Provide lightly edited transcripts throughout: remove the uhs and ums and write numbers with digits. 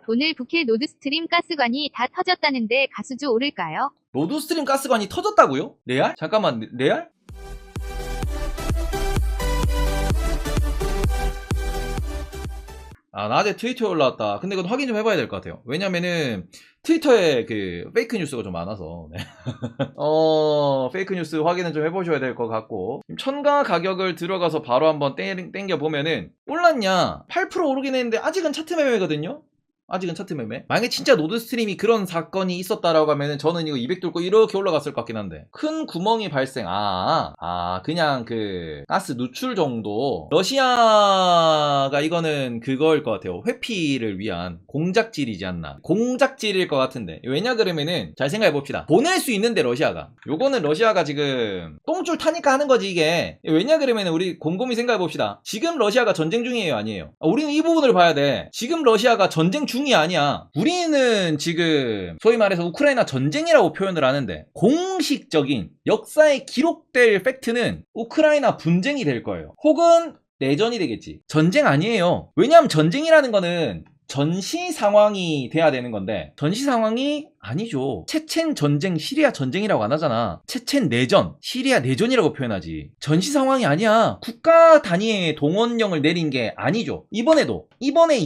오늘 북해 노드스트림 가스관이 다 터졌다는데 가스주 오를까요? 노드스트림 가스관이 터졌다고요? 레알? 잠깐만, 레알? 아, 낮에 트위터에 올라왔다. 근데 이건 확인 좀 해봐야 될 것 같아요. 왜냐면은 트위터에 그 페이크 뉴스가 좀 많아서. 네. 페이크 뉴스 확인은 좀 해보셔야 될 것 같고. 첨가 가격을 들어가서 바로 한번 땡겨보면은 올랐냐? 8% 오르긴 했는데 아직은 차트 매매거든요? 아직은 차트 매매. 만약에 진짜 노드스트림이 그런 사건이 있었다라고 하면은 저는 이거 200 뚫고 이렇게 올라갔을 것 같긴 한데, 큰 구멍이 발생. 그냥 그 가스 누출 정도. 러시아가 이거는 그거일 것 같아요. 회피를 위한 공작질이지 않나. 공작질일 것 같은데. 왜냐 그러면은 잘 생각해 봅시다. 보낼 수 있는데 러시아가. 요거는 러시아가 지금 똥줄 타니까 하는 거지 이게. 왜냐 그러면은 우리 곰곰이 생각해 봅시다. 지금 러시아가 전쟁 중이에요, 아니에요? 우리는 이 부분을 봐야 돼. 지금 러시아가 전쟁 중이 아니야. 우리는 지금 소위 말해서 우크라이나 전쟁이라고 표현을 하는데, 공식적인 역사에 기록될 팩트는 우크라이나 분쟁이 될 거예요. 혹은 내전이 되겠지. 전쟁 아니에요. 왜냐하면 전쟁이라는 거는 전시 상황이 돼야 되는 건데, 전시 상황이 아니죠. 체첸 전쟁, 시리아 전쟁이라고 안 하잖아. 체첸 내전, 시리아 내전이라고 표현하지. 전시 상황이 아니야. 국가 단위의 동원령을 내린 게 아니죠. 이번에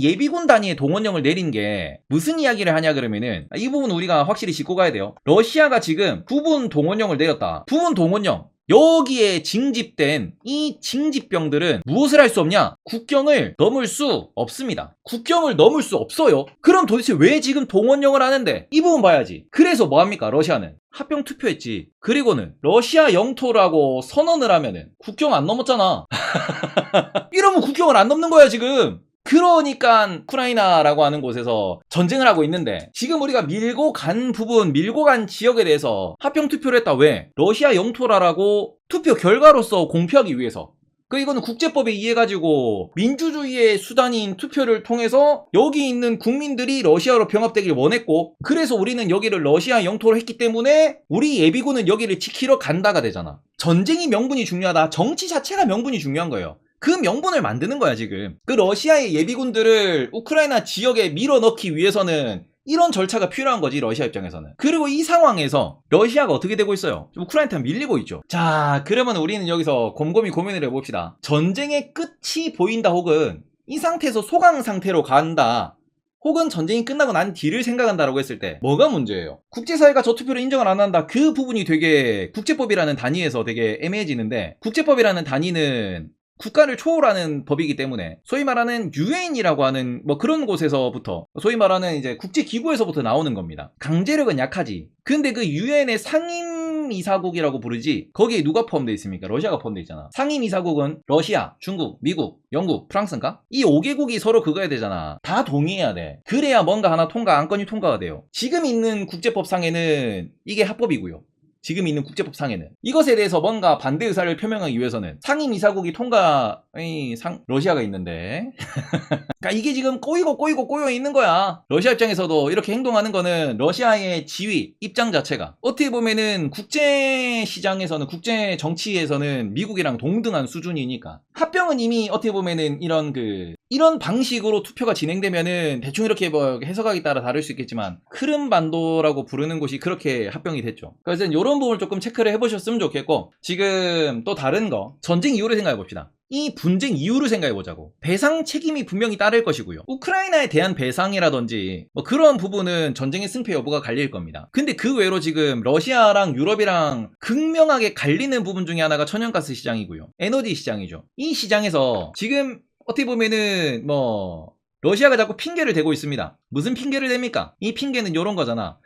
예비군 단위의 동원령을 내린 게 무슨 이야기를 하냐 그러면은, 이 부분 우리가 확실히 짚고 가야 돼요. 러시아가 지금 부분 동원령을 내렸다. 부분 동원령. 여기에 징집된 이 징집병들은 무엇을 할 수 없냐? 국경을 넘을 수 없습니다. 국경을 넘을 수 없어요. 그럼 도대체 왜 지금 동원령을 하는데? 이 부분 봐야지. 그래서 뭐합니까? 러시아는 합병 투표했지. 그리고는 러시아 영토라고 선언을 하면은 국경 안 넘었잖아. 이러면 국경을 안 넘는 거야 지금. 그러니까 우크라이나라고 하는 곳에서 전쟁을 하고 있는데, 지금 우리가 밀고 간 지역에 대해서 합병 투표를 했다. 왜? 러시아 영토라고 투표 결과로서 공표하기 위해서. 이거는 국제법에 의해가지고 민주주의의 수단인 투표를 통해서 여기 있는 국민들이 러시아로 병합되길 원했고, 그래서 우리는 여기를 러시아 영토로 했기 때문에 우리 예비군은 여기를 지키러 간다가 되잖아. 전쟁이 명분이 중요하다. 정치 자체가 명분이 중요한 거예요. 그 명분을 만드는 거야 지금. 그 러시아의 예비군들을 우크라이나 지역에 밀어넣기 위해서는 이런 절차가 필요한 거지, 러시아 입장에서는. 그리고 이 상황에서 러시아가 어떻게 되고 있어요? 우크라이나한테 밀리고 있죠. 자, 그러면 우리는 여기서 곰곰이 고민을 해봅시다. 전쟁의 끝이 보인다, 혹은 이 상태에서 소강 상태로 간다, 혹은 전쟁이 끝나고 난 뒤를 생각한다라고 했을 때 뭐가 문제예요? 국제사회가 저 투표를 인정을 안 한다. 그 부분이 되게 국제법이라는 단위에서 되게 애매해지는데, 국제법이라는 단위는 국가를 초월하는 법이기 때문에 소위 말하는 유엔이라고 하는 뭐 그런 곳에서부터, 소위 말하는 이제 국제기구에서부터 나오는 겁니다. 강제력은 약하지. 근데 그 유엔의 상임이사국이라고 부르지, 거기에 누가 포함되어 있습니까? 러시아가 포함되어 있잖아. 상임이사국은 러시아, 중국, 미국, 영국, 프랑스인가? 이 5개국이 서로 그거 해야 되잖아. 다 동의해야 돼. 그래야 뭔가 하나 안건이 통과가 돼요. 지금 있는 국제법상에는 이게 합법이고요. 지금 있는 국제법상에는 이것에 대해서 뭔가 반대 의사를 표명하기 위해서는 상임이사국이 러시아가 있는데 그러니까 이게 지금 꼬여 있는 거야. 러시아 입장에서도 이렇게 행동하는 거는 러시아의 지위, 입장 자체가 어떻게 보면은 국제 시장에서는, 국제 정치에서는 미국이랑 동등한 수준이니까. 합병은 이미 어떻게 보면은 이런 방식으로 투표가 진행되면은 대충 이렇게 뭐 해석하기 따라 다를 수 있겠지만, 크림반도라고 부르는 곳이 그렇게 합병이 됐죠. 그래서 이런 부분을 조금 체크를 해보셨으면 좋겠고, 지금 또 다른 거, 전쟁 이후를 생각해 봅시다. 이 분쟁 이유를 생각해 보자고. 배상 책임이 분명히 따를 것이고요. 우크라이나에 대한 배상이라든지 뭐 그런 부분은 전쟁의 승패 여부가 갈릴 겁니다. 근데 그 외로 지금 러시아랑 유럽이랑 극명하게 갈리는 부분 중에 하나가 천연가스 시장이고요. 에너지 시장이죠. 이 시장에서 지금 어떻게 보면은 러시아가 자꾸 핑계를 대고 있습니다. 무슨 핑계를 댑니까? 이 핑계는 요런 거잖아.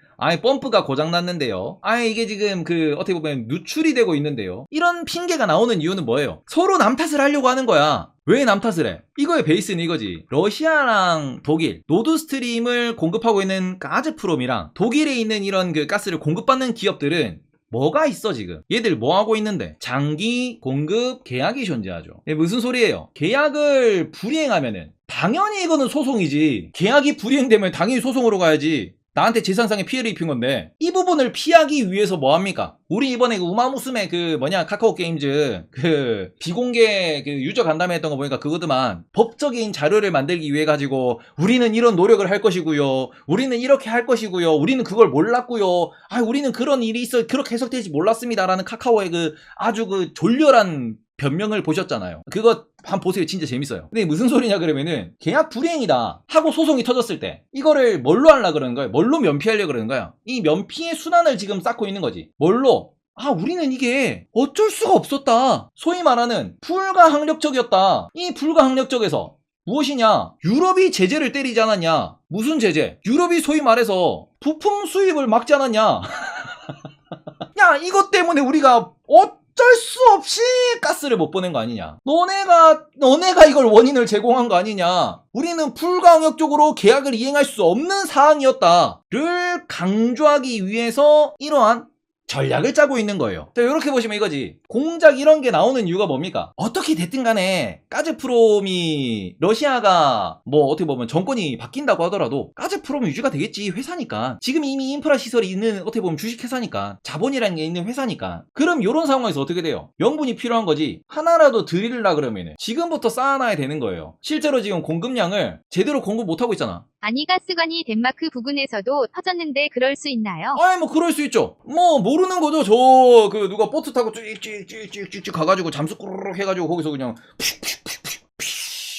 펌프가 고장났는데요. 이게 지금 어떻게 보면 누출이 되고 있는데요. 이런 핑계가 나오는 이유는 뭐예요? 서로 남 탓을 하려고 하는 거야. 왜 남 탓을 해? 이거의 베이스는 이거지. 러시아랑 독일, 노드스트림을 공급하고 있는 가즈프롬이랑 독일에 있는 이런 가스를 공급받는 기업들은 뭐가 있어 지금? 얘들 뭐 하고 있는데? 장기 공급 계약이 존재하죠. 무슨 소리예요? 계약을 불이행하면은 당연히 이거는 소송이지. 계약이 불이행되면 당연히 소송으로 가야지. 나한테 재산상의 피해를 입힌 건데 이 부분을 피하기 위해서 뭐 합니까? 우리 이번에 그 우마무스메 그 뭐냐 카카오 게임즈 그 비공개 그 유저 간담회 했던 거 보니까 그거더만 법적인 자료를 만들기 위해 가지고 우리는 이런 노력을 할 것이고요. 우리는 이렇게 할 것이고요. 우리는 그걸 몰랐고요. 아, 우리는 그런 일이 있어 그렇게 해석될지 몰랐습니다라는 카카오의 그 아주 그 졸렬한 변명을 보셨잖아요. 그거 한번 보세요. 진짜 재밌어요. 근데 무슨 소리냐 그러면은 계약 불이행이다 하고 소송이 터졌을 때 이거를 뭘로 하려고 그러는 거예요? 뭘로 면피하려고 그러는 거야? 이 면피의 순환을 지금 쌓고 있는 거지. 뭘로? 아, 우리는 이게 어쩔 수가 없었다. 소위 말하는 불가항력적이었다. 이 불가항력적에서 무엇이냐? 유럽이 제재를 때리지 않았냐? 무슨 제재? 유럽이 소위 말해서 부품 수입을 막지 않았냐? 야, 이것 때문에 우리가 어쩔 수 없이 가스를 못 보낸 거 아니냐? 너네가 이걸 원인을 제공한 거 아니냐? 우리는 불가항력적으로 계약을 이행할 수 없는 사항이었다를 강조하기 위해서 이러한 전략을 짜고 있는 거예요. 자, 이렇게 보시면 이거지. 공작 이런 게 나오는 이유가 뭡니까? 어떻게 됐든 간에 가즈프롬이 러시아가 뭐 어떻게 보면 정권이 바뀐다고 하더라도 가즈프롬 유지가 되겠지. 회사니까. 지금 이미 인프라 시설이 있는 어떻게 보면 주식회사니까. 자본이라는 게 있는 회사니까. 그럼 이런 상황에서 어떻게 돼요? 명분이 필요한 거지. 하나라도 드리려고 그러면은 지금부터 쌓아놔야 되는 거예요. 실제로 지금 공급량을 제대로 공급 못하고 있잖아. 아니 가스관이 덴마크 부근에서도 터졌는데 그럴 수 있나요? 아이 뭐 그럴 수 있죠. 뭐 모르는 거죠. 그 누가 보트 타고 찍찍찍찍찍찍 가가지고 잠수 꾸르륵 해가지고 거기서 그냥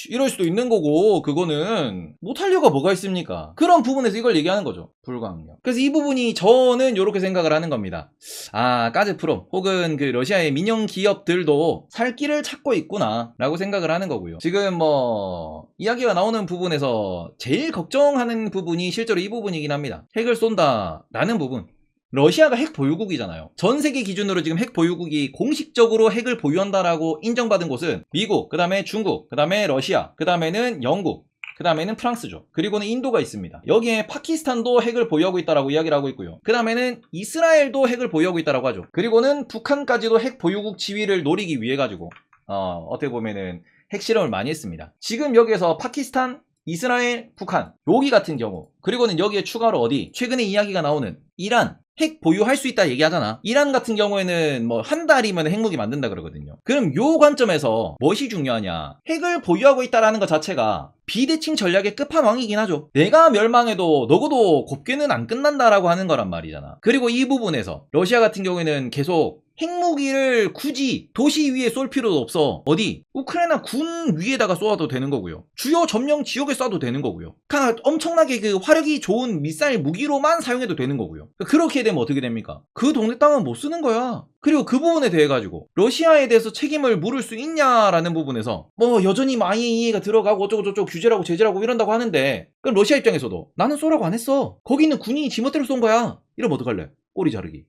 이럴 수도 있는 거고 그거는 못할 이유가 뭐가 있습니까? 그런 부분에서 이걸 얘기하는 거죠. 불가항력. 그래서 이 부분이 저는 이렇게 생각을 하는 겁니다. 아, 가즈프롬 혹은 그 러시아의 민영 기업들도 살 길을 찾고 있구나 라고 생각을 하는 거고요. 지금 뭐 이야기가 나오는 부분에서 제일 걱정하는 부분이 실제로 이 부분이긴 합니다. 핵을 쏜다 라는 부분. 러시아가 핵 보유국이잖아요. 전 세계 기준으로 지금 핵 보유국이 공식적으로 핵을 보유한다라고 인정받은 곳은 미국, 그 다음에 중국, 그 다음에 러시아, 그 다음에는 영국, 그 다음에는 프랑스죠. 그리고는 인도가 있습니다. 여기에 파키스탄도 핵을 보유하고 있다라고 이야기를 하고 있고요. 그 다음에는 이스라엘도 핵을 보유하고 있다라고 하죠. 그리고는 북한까지도 핵 보유국 지위를 노리기 위해 가지고 어떻게 보면은 핵 실험을 많이 했습니다. 지금 여기에서 파키스탄, 이스라엘, 북한 여기 같은 경우 그리고는 여기에 추가로 어디 최근에 이야기가 나오는 이란 핵 보유할 수 있다 얘기하잖아. 이란 같은 경우에는 뭐 한 달이면 핵무기 만든다 그러거든요. 그럼 요 관점에서 무엇이 중요하냐? 핵을 보유하고 있다라는 것 자체가 비대칭 전략의 끝판왕이긴 하죠. 내가 멸망해도 너고도 곱게는 안 끝난다라고 하는 거란 말이잖아. 그리고 이 부분에서 러시아 같은 경우에는 계속 핵무기를 굳이 도시 위에 쏠 필요도 없어. 어디? 우크라이나 군 위에다가 쏘아도 되는 거고요. 주요 점령 지역에 쏴도 되는 거고요. 그냥 엄청나게 그 화력이 좋은 미사일 무기로만 사용해도 되는 거고요. 그렇게 되면 어떻게 됩니까? 그 동네 땅은 못 쓰는 거야. 그리고 그 부분에 대해 가지고 러시아에 대해서 책임을 물을 수 있냐라는 부분에서 뭐 여전히 IAEA가 들어가고 어쩌고저쩌고 규제라고 제재라고 이런다고 하는데 그럼 러시아 입장에서도 나는 쏘라고 안 했어. 거기는 군인이 지멋대로 쏜 거야. 이러면 어떡할래? 꼬리 자르기.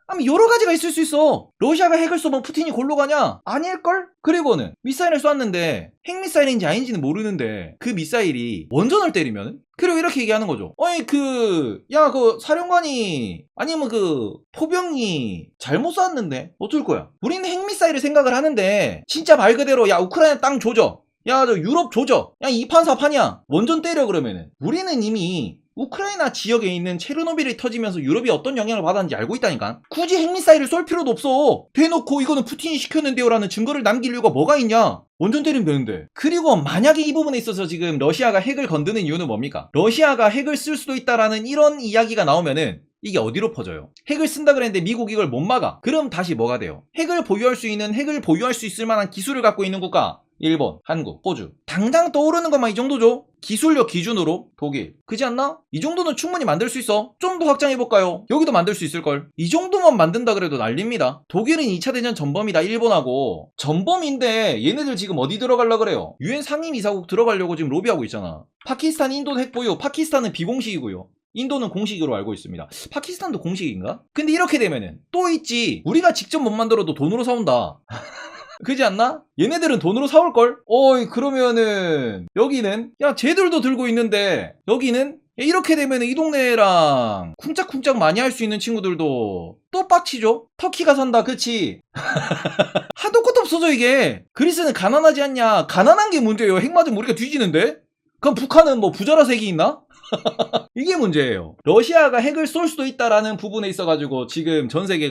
아니 여러 가지가 있을 수 있어. 러시아가 핵을 쏘면 푸틴이 골로 가냐? 아닐걸? 그리고는 미사일을 쐈는데 핵미사일인지 아닌지는 모르는데 그 미사일이 원전을 때리면 그리고 이렇게 얘기하는 거죠. 아니 그 사령관이 아니면 그 포병이 잘못 쐈는데 어쩔 거야? 우리는 핵미사일을 생각을 하는데 진짜 말 그대로 야 우크라이나 땅 조져. 야 저 유럽 조져. 야 2판 4판이야. 원전 때려 그러면은 우리는 이미 우크라이나 지역에 있는 체르노빌이 터지면서 유럽이 어떤 영향을 받았는지 알고 있다니까. 굳이 핵미사일을 쏠 필요도 없어. 대놓고 이거는 푸틴이 시켰는데요 라는 증거를 남길 이유가 뭐가 있냐. 원전 때리면 되는데. 그리고 만약에 이 부분에 있어서 지금 러시아가 핵을 건드는 이유는 뭡니까? 러시아가 핵을 쓸 수도 있다라는 이런 이야기가 나오면은 이게 어디로 퍼져요? 핵을 쓴다 그랬는데 미국이 이걸 못 막아. 그럼 다시 뭐가 돼요? 핵을 보유할 수 있을 만한 기술을 갖고 있는 국가 일본, 한국, 호주. 당장 떠오르는 것만 이 정도죠? 기술력 기준으로 독일. 그지 않나? 이 정도는 충분히 만들 수 있어. 좀 더 확장해볼까요? 여기도 만들 수 있을걸? 이 정도만 만든다 그래도 난립니다. 독일은 2차 대전 전범이다. 일본하고. 전범인데 얘네들 지금 어디 들어가려고 그래요? UN 상임이사국 들어가려고 지금 로비하고 있잖아. 파키스탄, 인도 핵보유. 파키스탄은 비공식이고요. 인도는 공식으로 알고 있습니다. 파키스탄도 공식인가? 근데 이렇게 되면은 또 있지. 우리가 직접 못 만들어도 돈으로 사온다. 그지 않나? 얘네들은 돈으로 사올걸? 어이 그러면은 여기는 야 쟤들도 들고 있는데 여기는 이렇게 되면은 이 동네랑 쿵짝쿵짝 많이 할 수 있는 친구들도 또 빡치죠? 터키가 산다 그치? 하도 것도 없어져 이게. 그리스는 가난하지 않냐? 가난한 게 문제예요. 핵 맞으면 우리가 뒤지는데? 그럼 북한은 뭐 부자라서 핵이 있나? 이게 문제예요. 러시아가 핵을 쏠 수도 있다라는 부분에 있어가지고 지금 전 세계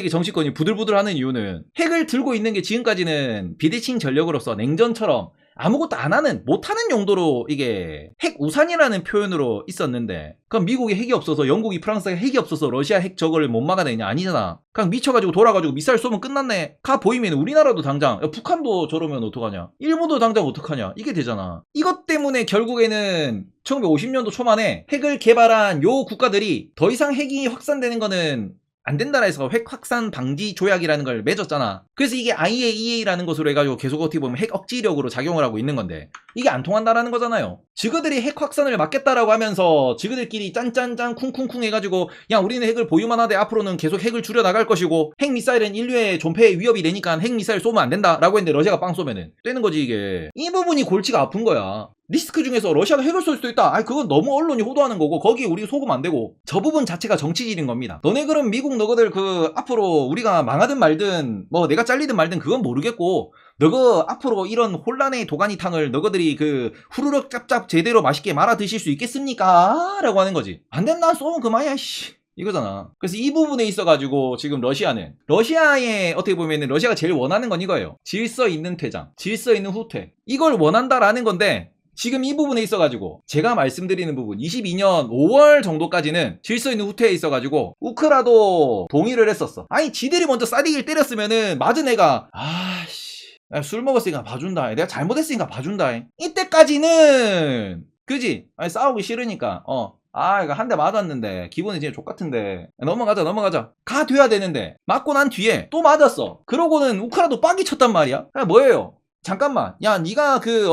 정치권이 부들부들하는 이유는 핵을 들고 있는 게 지금까지는 비대칭 전력으로서 냉전처럼 아무것도 안 하는, 못하는 용도로 이게 핵 우산이라는 표현으로 있었는데, 그럼 미국이 핵이 없어서, 영국이 프랑스가 핵이 없어서 러시아 핵 저거를 못 막아내냐? 아니잖아. 그냥 미쳐가지고 돌아가지고 미사일 쏘면 끝났네. 가 보이면 우리나라도 당장, 야, 북한도 저러면 어떡하냐? 일본도 당장 어떡하냐? 이게 되잖아. 이것 때문에 결국에는 1950년도 초반에 핵을 개발한 요 국가들이 더 이상 핵이 확산되는 거는 안 된다라 해서 핵 확산 방지 조약이라는 걸 맺었잖아. 그래서 이게 IAEA라는 것으로 해가지고 계속 어떻게 보면 핵 억지력으로 작용을 하고 있는 건데, 이게 안 통한다라는 거잖아요. 지그들이 핵 확산을 막겠다라고 하면서 지그들끼리 짠짠짠 쿵쿵쿵 해가지고 야 우리는 핵을 보유만 하되 앞으로는 계속 핵을 줄여나갈 것이고 핵 미사일은 인류의 존폐의 위협이 되니까 핵 미사일 쏘면 안 된다라고 했는데 러시아가 빵 쏘면은 되는 거지. 이게 이 부분이 골치가 아픈 거야. 리스크 중에서 러시아가 핵을 쏠 수도 있다. 아니 그건 너무 언론이 호도하는 거고 거기에 우리 속으면 안 되고, 저 부분 자체가 정치질인 겁니다. 너네 그럼 미국 너희들 그 앞으로 우리가 망하든 말든 뭐 내가 잘리든 말든 그건 모르겠고, 너거 앞으로 이런 혼란의 도가니탕을 너희들이 그 후루룩 짭짭 제대로 맛있게 말아 드실 수 있겠습니까? 라고 하는 거지. 안 된다 쏘면 그만이야 씨. 이거잖아. 그래서 이 부분에 있어가지고 지금 러시아의 어떻게 보면은 러시아가 제일 원하는 건 이거예요. 질서 있는 퇴장, 질서 있는 후퇴. 이걸 원한다라는 건데, 지금 이 부분에 있어가지고 제가 말씀드리는 부분 22년 5월 정도까지는 질서 있는 후퇴에 있어가지고 우크라도 동의를 했었어. 아니 지들이 먼저 싸대기를 때렸으면은 맞은 애가 아씨 술 먹었으니까 봐준다, 내가 잘못했으니까 봐준다, 이때까지는 그지? 아니 싸우기 싫으니까 이거 한 대 맞았는데 기분이 진짜 족같은데 넘어가자 가 돼야 되는데, 맞고 난 뒤에 또 맞았어. 그러고는 우크라도 빡이 쳤단 말이야. 뭐예요? 잠깐만, 야 니가 그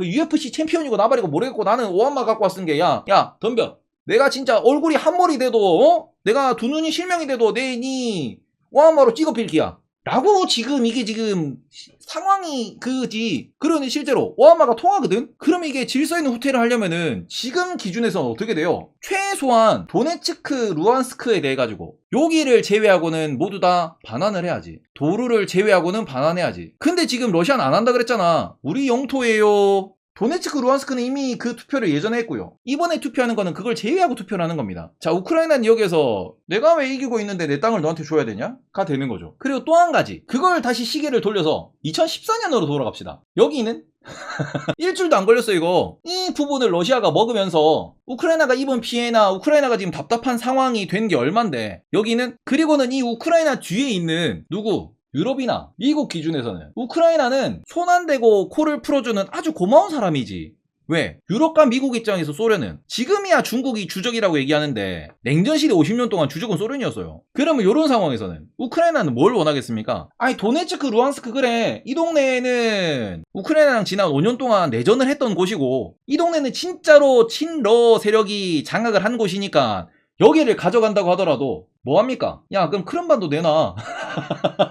UFC 챔피언이고 나발이고 모르겠고 나는 오한마 갖고 왔은 게, 야 덤벼. 내가 진짜 얼굴이 한몰이 돼도 내가 두 눈이 실명이 돼도 니 오한마로 찍어 필기야 라고 지금 이게 지금 상황이 그지. 그러니 실제로 오한마가 통하거든. 그럼 이게 질서 있는 후퇴를 하려면은 지금 기준에서는 어떻게 돼요? 최소한 도네츠크, 루안스크에 대해 가지고 여기를 제외하고는 모두 다 반환을 해야지. 도루를 제외하고는 반환해야지. 근데 지금 러시아는 안 한다 그랬잖아. 우리 영토예요. 도네츠크, 루안스크는 이미 그 투표를 예전에 했고요. 이번에 투표하는 거는 그걸 제외하고 투표를 하는 겁니다. 자, 우크라이나는 여기에서 내가 왜 이기고 있는데 내 땅을 너한테 줘야 되냐? 가 되는 거죠. 그리고 또 한 가지, 그걸 다시 시계를 돌려서 2014년으로 돌아갑시다. 여기는 일주일도 안 걸렸어 이거. 이 부분을 러시아가 먹으면서 우크라이나가 입은 피해나 우크라이나가 지금 답답한 상황이 된 게 얼만데, 여기는 그리고는 이 우크라이나 뒤에 있는 누구? 유럽이나 미국 기준에서는 우크라이나는 손 안 대고 코를 풀어주는 아주 고마운 사람이지. 왜? 유럽과 미국 입장에서 소련은 지금이야 중국이 주적이라고 얘기하는데 냉전시대 50년 동안 주적은 소련이었어요. 그러면 이런 상황에서는 우크라이나는 뭘 원하겠습니까? 아니 도네츠크, 루안스크, 그래 이 동네는 우크라이나랑 지난 5년 동안 내전을 했던 곳이고, 이 동네는 진짜로 친러 세력이 장악을 한 곳이니까 여기를 가져간다고 하더라도 뭐합니까? 야 그럼 크림반도 내놔.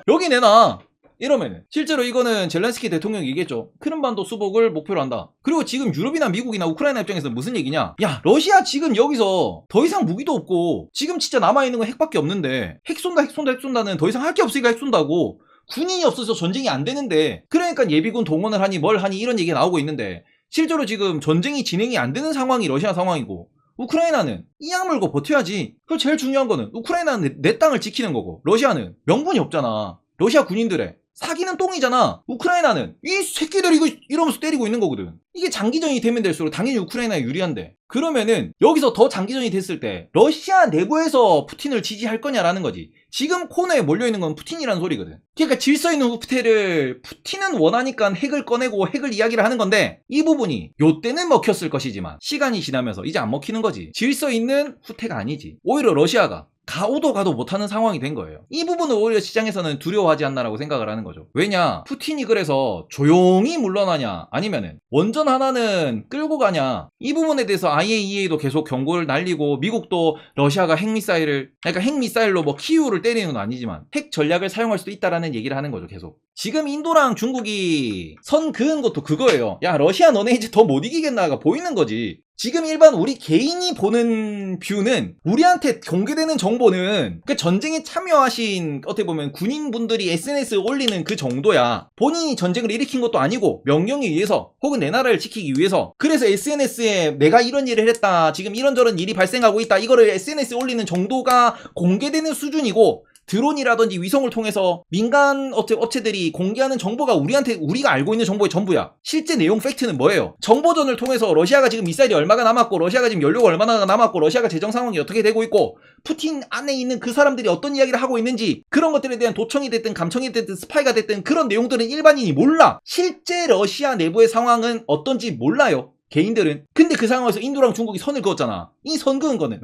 여기 내놔. 이러면 실제로 이거는 젤렌스키 대통령이 얘기했죠. 크림반도 수복을 목표로 한다. 그리고 지금 유럽이나 미국이나 우크라이나 입장에서 무슨 얘기냐, 야 러시아 지금 여기서 더 이상 무기도 없고 지금 진짜 남아있는 건 핵밖에 없는데 핵 쏜다는 더 이상 할 게 없으니까 핵 쏜다고, 군인이 없어서 전쟁이 안 되는데 그러니까 예비군 동원을 하니 뭘 하니 이런 얘기가 나오고 있는데, 실제로 지금 전쟁이 진행이 안 되는 상황이 러시아 상황이고, 우크라이나는 이 약 물고 버텨야지. 그리고 제일 중요한 거는 우크라이나는 내 땅을 지키는 거고, 러시아는 명분이 없잖아. 러시아 군인들의 사기는 똥이잖아. 우크라이나는 이 새끼들 이거 이러면서 때리고 있는 거거든. 이게 장기전이 되면 될수록 당연히 우크라이나에 유리한데, 그러면은 여기서 더 장기전이 됐을 때 러시아 내부에서 푸틴을 지지할 거냐라는 거지. 지금 코너에 몰려있는 건 푸틴이라는 소리거든. 그러니까 질서 있는 후퇴를 푸틴은 원하니까 핵을 꺼내고 핵을 이야기를 하는 건데, 이 부분이 요때는 먹혔을 것이지만 시간이 지나면서 이제 안 먹히는 거지. 질서 있는 후퇴가 아니지. 오히려 러시아가 가오도 가도 못하는 상황이 된 거예요. 이 부분을 오히려 시장에서는 두려워하지 않나라고 생각을 하는 거죠. 왜냐, 푸틴이 그래서 조용히 물러나냐 아니면은 원전 하나는 끌고 가냐, 이 부분에 대해서 IAEA도 계속 경고를 날리고, 미국도 러시아가 핵미사일을, 그러니까 핵미사일로 뭐 키이우를 때리는 건 아니지만 핵 전략을 사용할 수도 있다라는 얘기를 하는 거죠. 계속 지금 인도랑 중국이 선 그은 것도 그거예요. 야 러시아 너네 이제 더 못 이기겠나가 보이는 거지. 지금 일반 우리 개인이 보는 뷰는 우리한테 공개되는 정보는 그 전쟁에 참여하신 어떻게 보면 군인분들이 SNS에 올리는 그 정도야. 본인이 전쟁을 일으킨 것도 아니고 명령에 의해서 혹은 내 나라를 지키기 위해서 그래서 SNS에 내가 이런 일을 했다, 지금 이런저런 일이 발생하고 있다, 이거를 SNS에 올리는 정도가 공개되는 수준이고, 드론이라든지 위성을 통해서 민간 업체들이 공개하는 정보가 우리가 알고 있는 정보의 전부야. 실제 내용 팩트는 뭐예요? 정보전을 통해서 러시아가 지금 미사일이 얼마가 남았고, 러시아가 지금 연료가 얼마나 남았고, 러시아가 재정 상황이 어떻게 되고 있고, 푸틴 안에 있는 그 사람들이 어떤 이야기를 하고 있는지, 그런 것들에 대한 도청이 됐든 감청이 됐든 스파이가 됐든 그런 내용들은 일반인이 몰라. 실제 러시아 내부의 상황은 어떤지 몰라요, 개인들은. 근데 그 상황에서 인도랑 중국이 선을 그었잖아. 이 선 그은 거는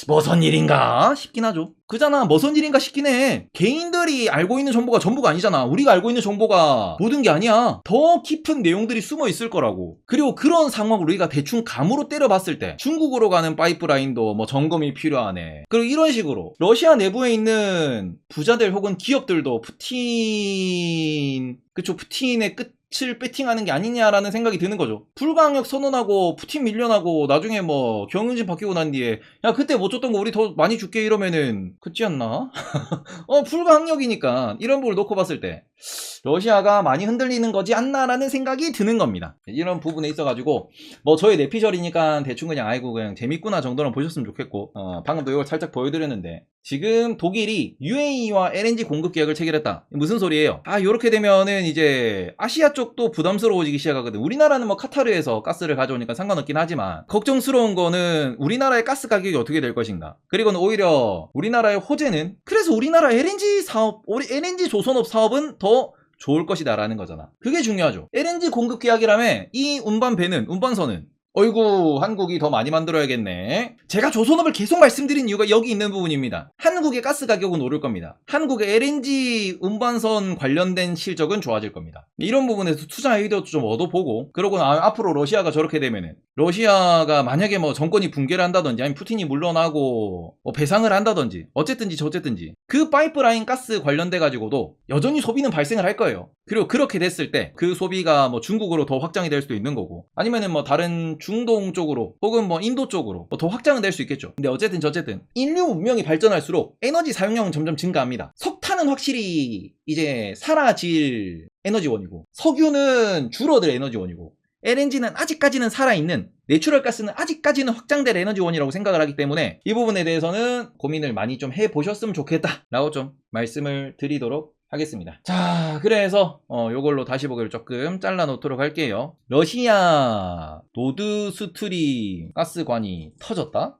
뭐선 일인가 싶긴 하죠. 그잖아, 뭐선 일인가 싶긴 해. 개인들이 알고 있는 정보가 전부가 아니잖아. 우리가 알고 있는 정보가 모든 게 아니야. 더 깊은 내용들이 숨어 있을 거라고. 그리고 그런 상황을 우리가 대충 감으로 때려봤을 때 중국으로 가는 파이프라인도 뭐 점검이 필요하네. 그리고 이런 식으로 러시아 내부에 있는 부자들 혹은 기업들도 푸틴의 끝을 배팅하는 게 아니냐라는 생각이 드는 거죠. 불가항력 선언하고 푸틴 밀려나고 나중에 뭐 경영진 바뀌고 난 뒤에 야, 그때 못 줬던 거 우리 더 많이 줄게 이러면은 그렇지 않나? 불가항력이니까 이런 부분을 놓고 봤을 때 러시아가 많이 흔들리는 거지 않나라는 생각이 드는 겁니다. 이런 부분에 있어가지고 뭐 저희 내피셜이니까 대충 그냥 재밌구나 정도는 보셨으면 좋겠고, 방금도 이걸 살짝 보여드렸는데, 지금 독일이 UAE와 LNG 공급 계약을 체결했다. 무슨 소리예요? 요렇게 되면은 이제 아시아 쪽도 부담스러워지기 시작하거든. 우리나라는 뭐 카타르에서 가스를 가져오니까 상관없긴 하지만 걱정스러운 거는 우리나라의 가스 가격이 어떻게 될 것인가. 그리고는 오히려 우리나라의 호재는, 그래서 우리나라 LNG 조선업 사업은 더 좋을 것이다라는 거잖아. 그게 중요하죠. LNG 공급 계약이라면 이 운반선은 어이구, 한국이 더 많이 만들어야겠네. 제가 조선업을 계속 말씀드린 이유가 여기 있는 부분입니다. 한국의 가스 가격은 오를 겁니다. 한국의 LNG 운반선 관련된 실적은 좋아질 겁니다. 이런 부분에서 투자 의도도 좀 얻어보고, 그러고 앞으로 러시아가 저렇게 되면은, 러시아가 만약에 뭐 정권이 붕괴를 한다든지 아니면 푸틴이 물러나고 뭐 배상을 한다든지 어쨌든지 저쨌든지 그 파이프라인 가스 관련돼 가지고도 여전히 소비는 발생을 할 거예요. 그리고 그렇게 됐을 때 그 소비가 뭐 중국으로 더 확장이 될 수도 있는 거고, 아니면은 뭐 다른 중동 쪽으로 혹은 뭐 인도 쪽으로 뭐 더 확장은 될 수 있겠죠. 근데 어쨌든 저쨌든 인류 문명이 발전할수록 에너지 사용량은 점점 증가합니다. 석탄은 확실히 이제 사라질 에너지원이고, 석유는 줄어들 에너지원이고, LNG는 아직까지는 살아있는, 내추럴 가스는 아직까지는 확장될 에너지원이라고 생각을 하기 때문에 이 부분에 대해서는 고민을 많이 좀 해보셨으면 좋겠다 라고 좀 말씀을 드리도록 하겠습니다. 자, 그래서 요걸로 다시 보기를 조금 잘라 놓도록 할게요. 러시아 노드스트림 가스관이 터졌다?